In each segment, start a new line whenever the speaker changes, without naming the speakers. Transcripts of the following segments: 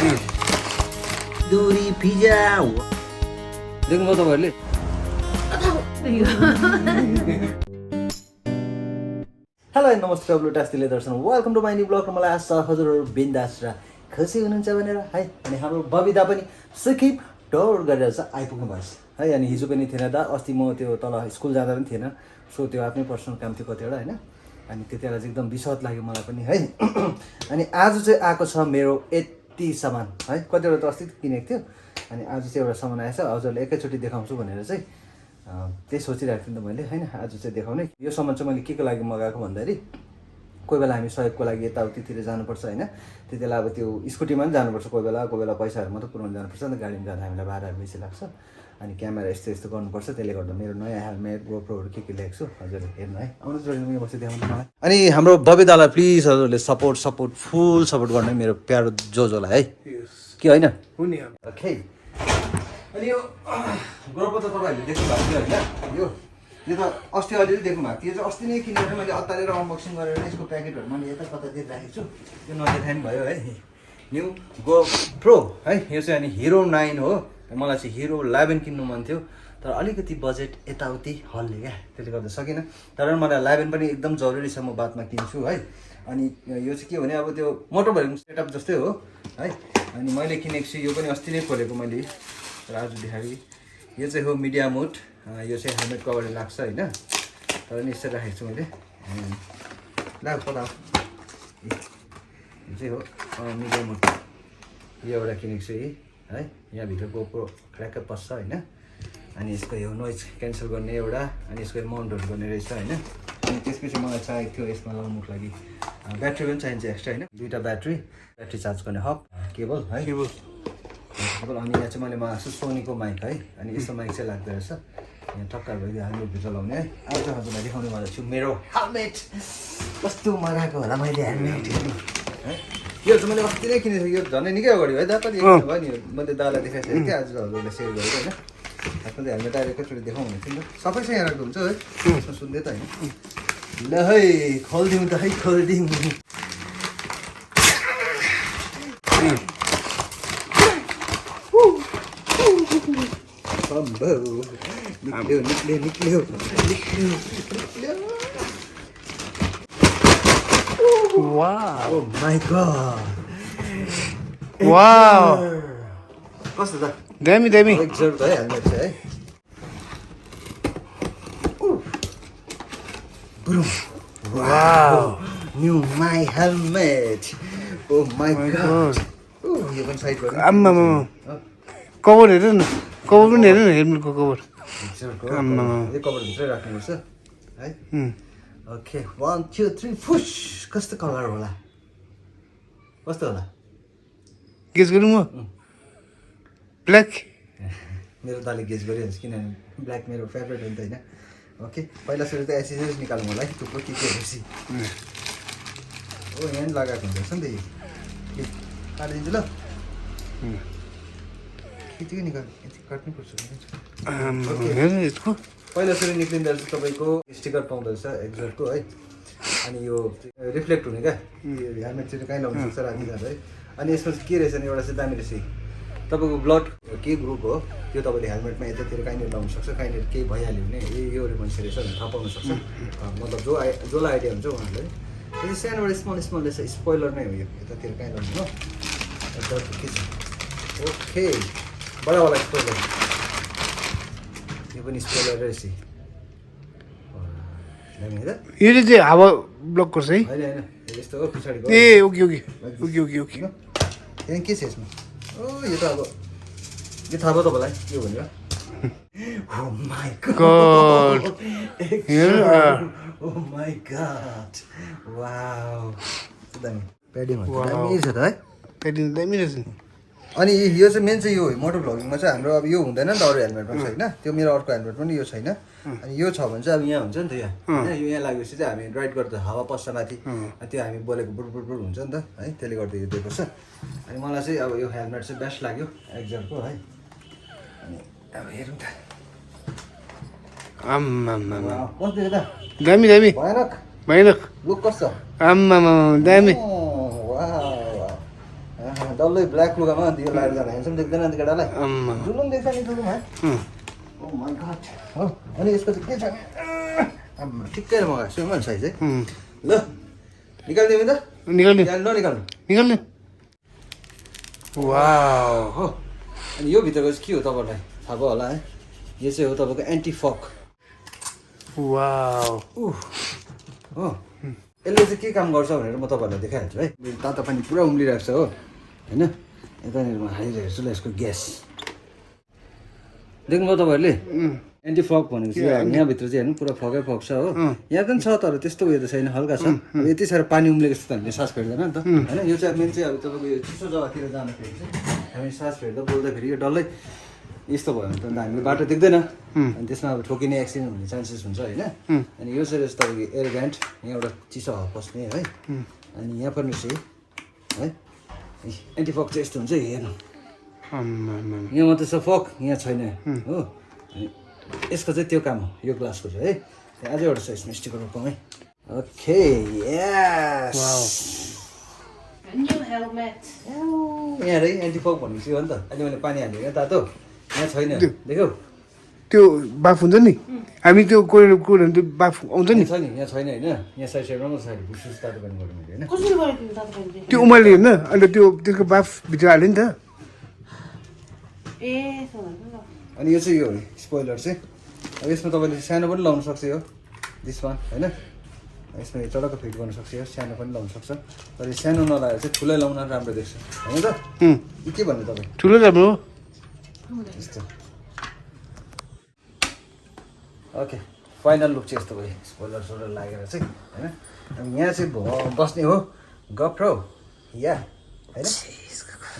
दुरी पिज्जा देख्नुभयो तपाईँहरूले हेलो नमस्ते डब्लु टास्टीले दर्शन welcome to my new blog. मलाई आशा हजुरहरू बिन्दास र खुसी हुनुहुन्छ भनेर है। अनि हाम्रो बबिता पनि सिकिप दौड गरेर चाहिँ आइपुग्नु भएछ है। अनि हिजो पनि थिएन दा, अस्ति म त्यो तल स्कुल जाँदा पनि थिएन। सो त्यो आफ्नै पर्सनल काम थियो कतिवटा होइन। अनि त्यति बेला चाहिँ एकदम विस्वाद लाग्यो मलाई पनि है। अनि आज चाहिँ आएको छ मेरो यति सामान है। कतिवटा त अस्ति किनेको थियो, अनि आज चाहिँ एउटा सामान आएछ। हजुरले एकैचोटि देखाउँछु भनेर चाहिँ त्यही सोचिरहेको थिएँ नि त मैले होइन। आज चाहिँ देखाउने यो सामान चाहिँ मैले के को लागि मगाएको भन्दाखेरि कोही बेला हामी सहयोगको लागि यताउतितिर जानुपर्छ होइन। त्यति बेला अब त्यो स्कुटीमा पनि जानुपर्छ, कोही बेला पैसाहरू मात्रै पुऱ्याउनु जानुपर्छ नि त। गाडीमा जाँदा हामीलाई भाडाहरू बेसी लाग्छ। अनि क्यामेरा यस्तो यस्तो गर्नुपर्छ, त्यसले गर्दा मेरो नयाँ हेलमेट गोप्रोहरू के ल्याएको छु। हजुरले हेर्नु है, आउनु जोडिनु बस्दै देखाउनु मलाई। अनि हाम्रो बबितालाई प्लिज हजुरले सपोर्ट फुल सपोर्ट गर्ने मेरो प्यारो जोजोलाई है, के होइन ओके। अनि यो गोप्रो त तपाईँहरूले देख्नु भएको थियो होइन। यो त अस्ति अलिअलि देख्नु भएको थियो। यो चाहिँ अस्ति नै किनेर मैले अत्तालेर अनबक्सिङ गरेर यसको प्याकेटहरू मैले यता कतातिर राखेको छु। त्यो नदेखाइ पनि भयो है। न्यू गोप्रो है, यो चाहिँ अनि हिरो 9 हो। मलाई चाहिँ हिरो 11 किन्नु मन थियो, तर अलिकति बजेट यताउति हल्ले क्या, त्यसले गर्दा सकिनँ। तर मलाई 11 पनि एकदम जरुरी छ, म बादमा किन्छु है। अनि यो चाहिँ के भने अब त्यो मोटरबाइक सेटअप जस्तै हो है। अनि मैले किनेको छु, यो पनि अस्ति नै खोलेको मैले राजु देखाएँ। यो चाहिँ हो मिडिया मोड, यो चाहिँ हेलमेट कभरले लाग्छ होइन। तर नि यसरी राखेको छु मैले। ला पता यो चाहिँ हो मिडिया मोड, यो एउटा किनेको छु है। यहाँभित्र गोप्रो क्र्याक्कै पस्छ होइन। अनि यसको यो नोइज क्यान्सल गर्ने एउटा, अनि यसको माउन्टहरू गर्ने रहेछ होइन। अनि त्यसपछि मलाई चाहिएको थियो यसमा लगाउनुको लागि ब्याट्री पनि चाहिन्छ एक्स्ट्रा होइन। दुईवटा ब्याट्री चार्ज गर्ने हब केबल है, केबल। अनि यहाँ चाहिँ मैले मगाएको छु सोनीको माइक है। अनि यस्तो माइक चाहिँ लाग्दो रहेछ। यहाँ टक्कर भइदियो हेलमेटभित्र लगाउने है। आज चाहिँ हजुरलाई देखाउने वाला छु मेरो हेलमेट कस्तो मगाएको होला मैले हेलमेट है। यो चाहिँ मैले अस्ति नै किनेको थिएँ, यो झन् निकै अगाडि है। दा कति भयो नि, मैले दालाई देखाइसकेको थिएँ। आज हजुरलाई सेयर गरेको होइन। आफ्नो चाहिँ हेलमेट आएर एकैचोटि देखाउनु थियो नि त। सबै चाहिँ यहाँ राख्दो हुन्छ है, यसमा सुन्दै त होइन। ल है खोलिदिउँ त है, खोलिदिउँ। निक्ल्यो। Wow! Oh my god!
Wow!
कस्तो छ?
दामी
एक्जर्ट है हेलमेट चाहिँ है। Wow! New my helmet. Oh my god! यो पनि साइड गर्नु।
आम्मा कभर हेर न, कभर पनि हेर न, हेलमेटको कभर।
आम्मा यो कभर भित्रै राख्नुपर्छ है। Okay 1 2 3 push. कस्तो कलर होला, कस्तो होला
गेस गरौँ म? ब्ल्याक।
मेरो दाले गेस गरिहाल्छ, किनभने ब्ल्याक मेरो फेभरेट हो नि त होइन। ओके पहिला सुरु त एसेसरिज निकाल्नु होला है, थुप्रो के हेर्ছি। ओ यहाँ लगाएको हुन्छ नि त। यो काटिदिन्छु ल, यतिकै निकाल, यति काट्नुपर्छ।
यसको
पहिला सुरु निक्लिँदो रहेछ तपाईँको स्टिकर पाउँदो रहेछ एक्जर्टको है। अनि यो रिफ्लेक्ट हुने क्या, हेलमेट चाहिँ कहीँ लगाउनु सक्छ राति जाँदा है। अनि यसमा चाहिँ के रहेछ भने एउटा चाहिँ दामी रहेछ, तपाईँको ब्लड के ग्रुप हो त्यो तपाईँले हेलमेटमा यतातिर कहीँनिर लगाउनु सक्छ, कहीँनिर केही भइहाल्यो भने यो मान्छे रहेछ भने थाहा पाउनु सक्छ। मतलब जसलाई आइडिया हुन्छ उहाँहरूले। यो चाहिँ सानोबाट स्मल रहेछ, स्पोइलर नै हो यो, यतातिर कहीँ लगाउनु हो। के छ ओके बडावाला स्पोइलर, यो पनि स्पोइलर रहेछ।
यो चाहिँ हावा ब्लक गर्छ है।
होइन यस्तो हो पछाडि।
ए ओके
त्यहाँ के छ यसमा? ओ यो त अब यो थाहा भयो तपाईँलाई के भनेर? Oh my god! Oh my god! Wow! दामी प्याडिङहरु दामी छ त है।
प्याडिङ दामी रहेछ।
अनि यो चाहिँ मेन चाहिँ यो मोटर भ्लगिङमा चाहिँ हाम्रो अब यो हुँदैन नि त अरू हेलमेटमा चाहिँ होइन। त्यो मेरो अर्को हेलमेट पनि यो छैन। अनि यो छ भने चाहिँ अब यहाँ हुन्छ नि त, यहाँ होइन। यो यहाँ लागेपछि चाहिँ हामी राइड गर्दा हावा पस्छ माथि, त्यो हामी बोलेको बुड हुन्छ नि त है। त्यसले गर्दा यो दिएको छ। अनि मलाई चाहिँ अब यो हेलमेट चाहिँ बेस्ट लाग्यो एक्जर्टको है। अनि अब हेरौँ त
आम्मामा
कस्तो देख्यो त?
दामी भयानक
लुक कस्तो?
आम्मामा दामी।
डल्लै ब्ल्याक लुगामा अन्त यो लगाएर जाँदा ह्यान्डसम देख्दैन अन्त केटालाई जुलुम देख्छ नि जुलुम है ओ माई गॉड हो अनि यसको चाहिँ के छ आम्मा ठिक्कै मगाएको छु मैले साइज है ल निकालिदिउँ त
निकाल्ने
ननिकाल्नु
निकाल्ने वाउ
हो अनि यो भित्रको चाहिँ के हो तपाईँलाई थाहा भयो होला है यो चाहिँ हो तपाईँको एन्टी फक
वाउ
हो यसले चाहिँ के काम गर्छ भनेर म तपाईँहरूलाई देखाइहाल्छु है मेरो तातो पानी पुरा उम्लिरहेको छ हो होइन यतानिर म हालिरहेको छु ल यसको ग्यास देख्नुभयो तपाईँहरूले एन्टी फक भनेको चाहिँ यहाँभित्र चाहिँ हेर्नु पुरा फकै फक छ हो यहाँ पनि छ तर त्यस्तो उयो त छैन हल्का छ अब यति साह्रो पानी उम्लेको जस्तो हामीले सास फेर्दैन नि त होइन यो चाहिँ मेन चाहिँ अब तपाईँको यो चिसो जग्गातिर जाँदाखेरि चाहिँ हामी सास फेर्दा बोल्दाखेरि यो डल्लै यस्तो भयो भने त अन्त हामीले बाटो देख्दैन अनि त्यसमा अब ठोकिने एक्सिडेन्ट हुने चान्सेस हुन्छ होइन अनि यो चाहिँ तपाईँको एयर भ्यान्ट यहाँ एउटा चिसो हावा पस्ने है अनि यहाँ पनि चाहिँ है एन्टी फक चाहिँ यस्तो हुन्छ हेर्नु यहाँ मात्रै छ फक यहाँ छैन हो अनि यसको चाहिँ त्यो काम हो यो ग्लासको चाहिँ है अझै एउटा छ यसमा स्टिकर रोकौँ है ओके यस यहाँ रे एन्टी फक भनेपछि हो नि त अहिले मैले पानी हालेँ होइन तातो यहाँ छैन देख्यौ
त्यो बाफ हुन्छ नि हामी त्यो कोरियन कोरियन त्यो बाफ आउँछ नि
छ नि यहाँ छैन होइन यहाँ साइड साइडमा मात्रै छ बुसुस तातो पानी गर्नु मैले होइन
त्यो उमाल्ने होइन अन्त त्यो त्यसको बाफ भित्र हाल्यो नि त
अनि यो चाहिँ यो हो स्पोइलर चाहिँ अब यसमा तपाईँले सानो पनि लाउनु सक्छ यो दिसमा होइन यसमा यो चडक्क फिट गर्नु सक्छ यो सानो पनि लाउनु सक्छ तर यो सानो नलाएर चाहिँ ठुलै लाउन राम्रो देख्छ होइन त के भन्नु तपाईँ
ठुलो राम्रो हो
यस्तो ओके फाइनल लुक चाहिँ यस्तो भयो स्पोइलर सोलर लागेर चाहिँ होइन अब यहाँ चाहिँ बस्ने हो गफ्रो या होइन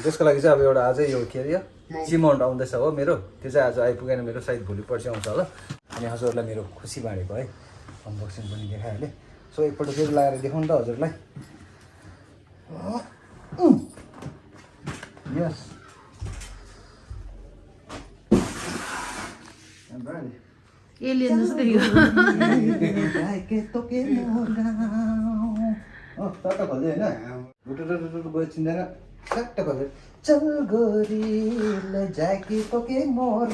त्यसको लागि चाहिँ अब एउटा अझै यो के अरे चिमाउन्ट आउँदैछ हो मेरो त्यो चाहिँ आज आइपुगेन मेरो सायद भोलि पर्सि आउँछ होला अनि हजुरहरूलाई मेरो खुसी बाँडेको है अनबक्सिङ पनि देखाइहालेँ सो एकपल्ट फेरि लगाएर देखाउनु त हजुरलाई यस
एलियन जस्तै यो
टक्क खोल्दै होइन गयो चिन्दैन टक्क खोल्दै चल गोरी ले जाके तोके मोर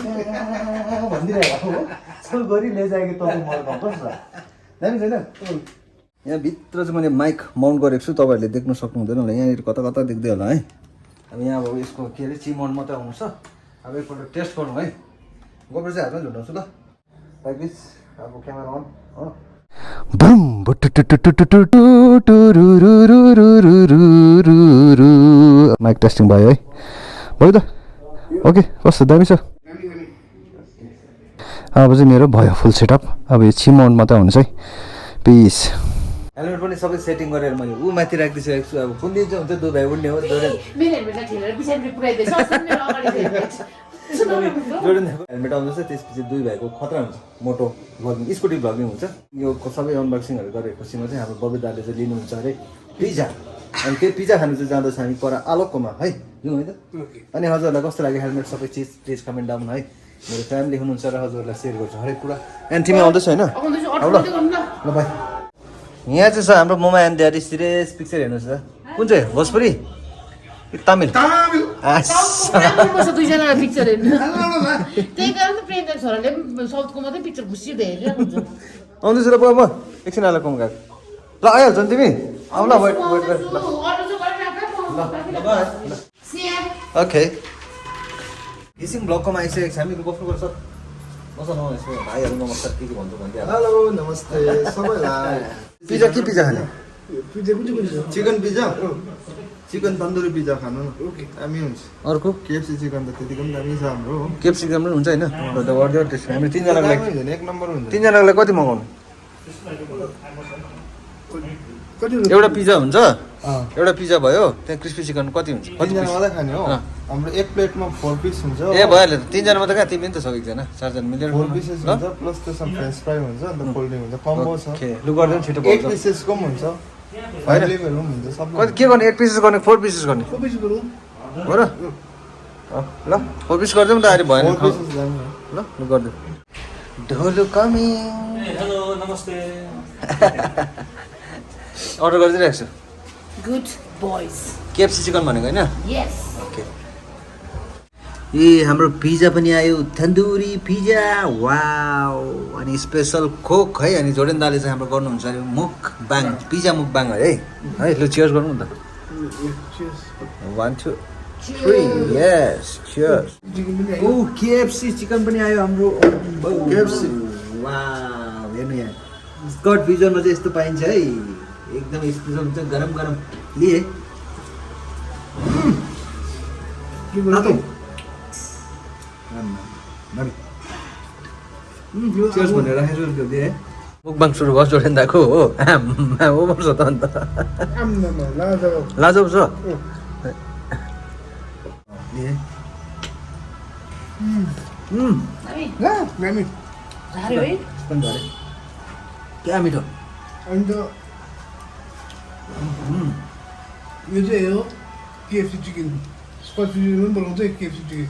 भनिदिरहेको हो चल गोरी ले जाके तोके मोर कस्तो दामी छैन यहाँ भित्र चाहिँ मैले माइक माउन्ट गरेको छु तपाईँहरूले देख्न सक्नुहुँदैन होला यहाँनिर कता कता देख्दै होला है अब यहाँ अब यसको के अरे चिमाउन्ट मात्रै आउँछ अब एकपल्ट टेस्ट गरौँ है गोबर चाहिँ हातमा झुन्डाउँछु ल लाइक दिस अब क्यामेरा अन हो माइक टेस्टिङ भयो है भयो त ओके कस्तो दामी छ अब चाहिँ मेरो भयो फुल सेटअप अब यो चिमाउन्ट मात्रै हुन्छ है पिस हेलमेट पनि सबै सेटिङ गरेर मैले ऊ माथि राखिदिइसकेको छु अब कुन दिन चाहिँ हुन्छ दुई भाइ उड्ने हो जोर्डन हेलमेट आउँदैछ त्यसपछि दुई भाइको खतरा हुन्छ मोटो भ्लगिङ स्कुटी भ्लगिङ हुन्छ यो सबै अनबक्सिङहरू गरेपछिमा चाहिँ हाम्रो बबी दाले चाहिँ लिनुहुन्छ अरे पिज्जा अनि त्यो पिज्जा खानु चाहिँ जाँदैछ हामी पर आलोककोमा है जाउँ है त अनि हजुरहरूलाई कस्तो लाग्यो हेलमेट सबै चिज प्लिज कमेन्ट डाउन है मेरो फ्यामिली हुनुहुन्छ र हजुरहरूलाई सेयर गर्छु हरेक कुरा एन्टीमा आउँदैछ होइन ल बाई यहाँ चाहिँ छ हाम्रो मोमा एन्ड ड्याडी सिरियस पिक्चर हेर्नुहोस् त कुन चाहिँ भोजपुरी तमिल
दुईजना पिक्चर हेर्नु त्यही कारण त प्रेम छोराले साउथको मात्रै पिक्चर घुसिँदै हेरिरहेको हुन्छ
आउँदैछु र म एकछिन आएर कम गएको ल आइहाल्छ नि तिमी आऊ ल वेट वेट गर ओके घिसिङ ब्लगकोमा आइसकेको छ हामी बस्नुपर्छ बस न यसो भाइहरू नमस्कार के भन्छ भन्दै
हेलो नमस्ते सबैलाई
पिज्जा के पिज्जा खाने
chicken pizza chicken tandoori pizza खानु न दामी हुन्छ
अर्को
केएफसी चिकन त त्यतिको पनि दामी छ हाम्रो हो
केएफसी पनि हुन्छ होइन हामी तिनजनाको लागि
दामी हुन्छ एक नम्बर हुन्छ
तिनजनाको लागि कति मगाउनु एउटा पिज्जा हुन्छ एउटा पिज्जा भयो त्यहाँ क्रिस्पी चिकन कति हुन्छ
तिनजना मात्रै खाने हो हाम्रो एक प्लेटमा 4 पिस हुन्छ
ए भइहाल्यो तिनजना मात्रै कहाँ तिमी पनि त छ एकजना चारजना मिलेर
4 पिसेस हुन्छ प्लस त्यसमा फ्रेन्च फ्राई हुन्छ अन्त कोल्ड ड्रिङ्क हुन्छ कम्बो छ
लु गर्दैन छिटो
8 पिसेसको पनि हुन्छ फ्यामिलीहरू पनि हुन्छ सब
कति के गर्ने 8 पिसेस गर्ने 4 पिसेस गर्ने हो र ल 4 पिस गरिदिउँ त अहिले भएन
4 पिसेस दामी हो
ल लु गरिदिउँ ढोलो कमिङ
हेलो नमस्ते
अर्डर गरिदिइरहेको छु
गुड बोइज
केएफसी चिकन भनेको होइन
यस
ओके ए हाम्रो पिज्जा पनि आयो तन्दुरी पिज्जा वाउ अनि स्पेसल कोक है अनि जोडेन दाले चाहिँ हाम्रो गर्नुहुन्छ अरे मुकबाङ पिज्जा मुकबाङ है है ल चियर्स गरौँ न त 1 2 3 यस चियर्स ओ केएफसी चिकन पनि आयो हाम्रो
केएफसी
वाउ हेर्नु यहाँ स्कट पिज्जामा चाहिँ यस्तो पाइन्छ है एकदमै स्पेसल हुन्छ गरम गरम लिए तातो चियर्स भनेर राखेको छु त्यो है मुकबाङ सुरु भयो जोडेन दाको हो ओभर छ त अन्त लाजब छ
झार्यो है
क्या मिठो
अन्त यो चाहिँ हो केएफसी चिकन स्पाइसी चिकन पनि बनाउँछ केएफसी चिकन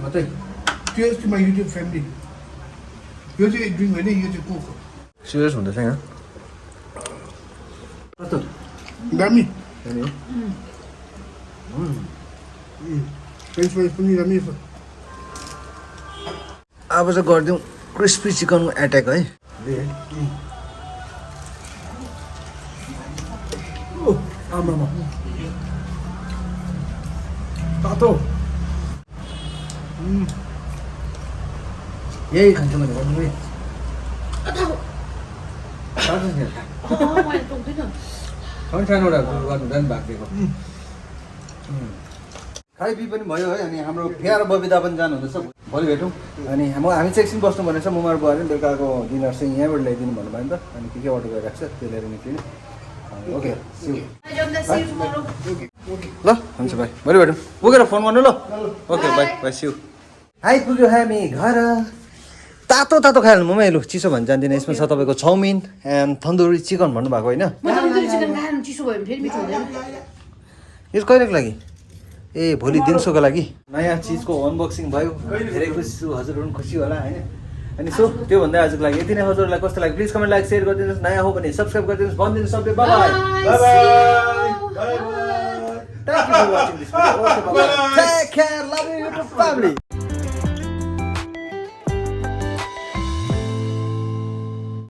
मात्रै
Cheers to my YouTube family. यो चाहिँ ड्रिङ्क होइन यो चाहिँ कोक हो
सिरियस हुँदैछ यहाँ कस्तो
दामी
दामी हो
फ्रेन्च फ्राइज पनि दामी छ
अब चाहिँ गरिदिउँ क्रिस्पी चिकनको एट्याक है आमामा तातो यही खान्छ मैले भन्नु है
मैले टोक्दिनँ
सानोवटा गर्नु नि भागिदिएको खाइपी पनि भयो है अनि हाम्रो फेयर बबिता पनि जानुहुँदैछ भोलि भेटौँ अनि हामी चाहिँ एकछिन बस्नु भनेको छ मुमार बुवाले बेलुकाको डिनर चाहिँ यहाँबाट ल्याइदिनु भन्नुभयो नि त अनि के अर्डर गरिरहेको छ त्यो ल्याएर निक्लिनु ओके ल हुन्छ भाइ भोलि भेटौँ पुगेर फोन गर्नु ल ओके बाई बाई सिउ आइपुग्यो हामी घर तातो तातो खाइहाल्नु मम्मी लु चिसो भन्छ जान्दिनँ यसमा छ तपाईँको चाउमिन एन्ड तन्दुरी चिकन भन्नुभएको होइन
म तन्दुरी चिकन खानु चिसो भयो भने फेरि मिठो हुँदैन
यो कहिलेको लागि ए भोलि दिउँसोको लागि नयाँ चिजको अनबक्सिङ भयो धेरै खुसी छु हजुरहरू पनि खुसी होला होइन अनि सो त्योभन्दा आजको लागि यति नै हजुरहरूलाई कस्तो लाग्यो प्लिज कमेन्ट लाइक सेयर गरिदिनुहोस् नयाँ हो भने सब्सक्राइब गरिदिनुहोस् भनिदिनुहोस् सबले by by Thank you for watching this video. Okay, bye-bye. Take care. Love you, YouTube family.